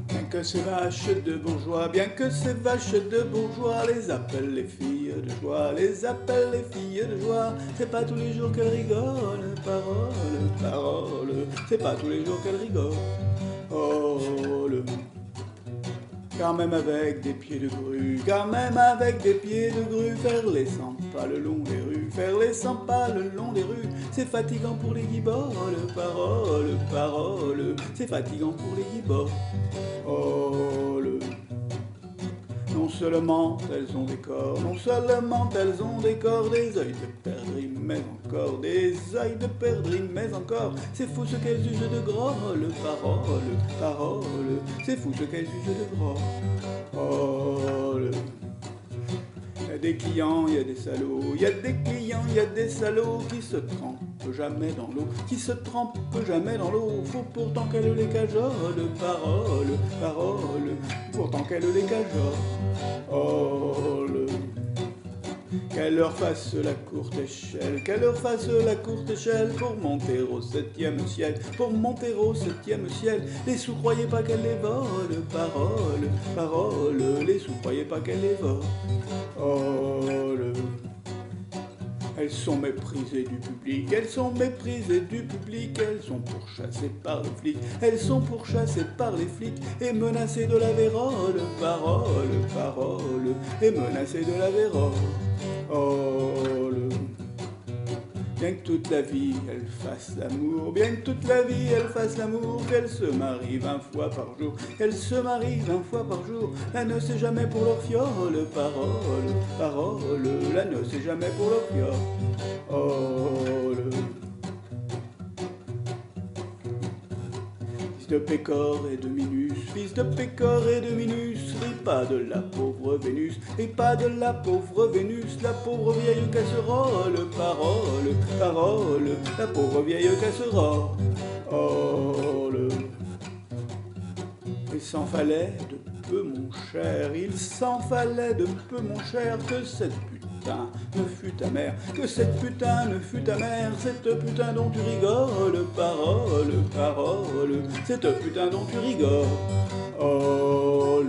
Bien que ces vaches de bourgeois, bien que ces vaches de bourgeois les appellent les filles de joie, les appellent les filles de joie. C'est pas tous les jours qu'elles rigolent, parole, parole. C'est pas tous les jours qu'elles rigolent. Oh, car même avec des pieds de grue, car même avec des pieds de grue, faire les 100 pas le long des rues, faire les 100 pas le long des rues, c'est fatigant pour les guiboles, parole, parole, c'est fatigant pour les guiboles. Oh, non seulement elles ont des corps, non seulement elles ont des corps, des œils de perdrix, mais encore des œils de perdrix, mais encore, c'est fou ce qu'elles usent de grolle, parole, parole, c'est fou ce qu'elles usent de grolle. Oh, il y a des clients, il y a des salauds, il y a des clients, il y a des salauds qui se trempent jamais dans l'eau, qui se trempent jamais dans l'eau. Faut pourtant qu'elle les cajole, parole, parole, pourtant qu'elle les cajole. Oh, qu'elle leur fasse la courte échelle, qu'elle leur fasse la courte échelle pour monter au 7e ciel, pour monter au 7e ciel. Les sous, croyez pas qu'elle les vole, parole, parole, les sous, croyez pas qu'elle les vole. Oh, elles sont méprisées du public, elles sont méprisées du public, elles sont pourchassées par les flics, elles sont pourchassées par les flics et menacées de la vérole, parole, parole, et menacées de la vérole. Oh, bien que toute la vie elle fasse l'amour, bien que toute la vie elle fasse l'amour, qu'elle se marie 20 fois par jour, qu'elle se marie 20 fois par jour, la noce est jamais pour leur fiole, parole, parole, la noce est jamais pour leur fiole. Oh, fils de Pécore et de Minus, fils de Pécore et de Minus, ris pas de la pauvre Vénus, ris pas de la pauvre Vénus, la pauvre vieille casserole, parole, parole, la pauvre vieille casserole. Oh, il s'en fallait de peu, mon cher, il s'en fallait de peu, mon cher, que cette putain ne fût ta mère, que cette putain ne fût ta mère, cette putain dont tu rigoles, parole, parole, cette putain dont tu rigoles. Oh,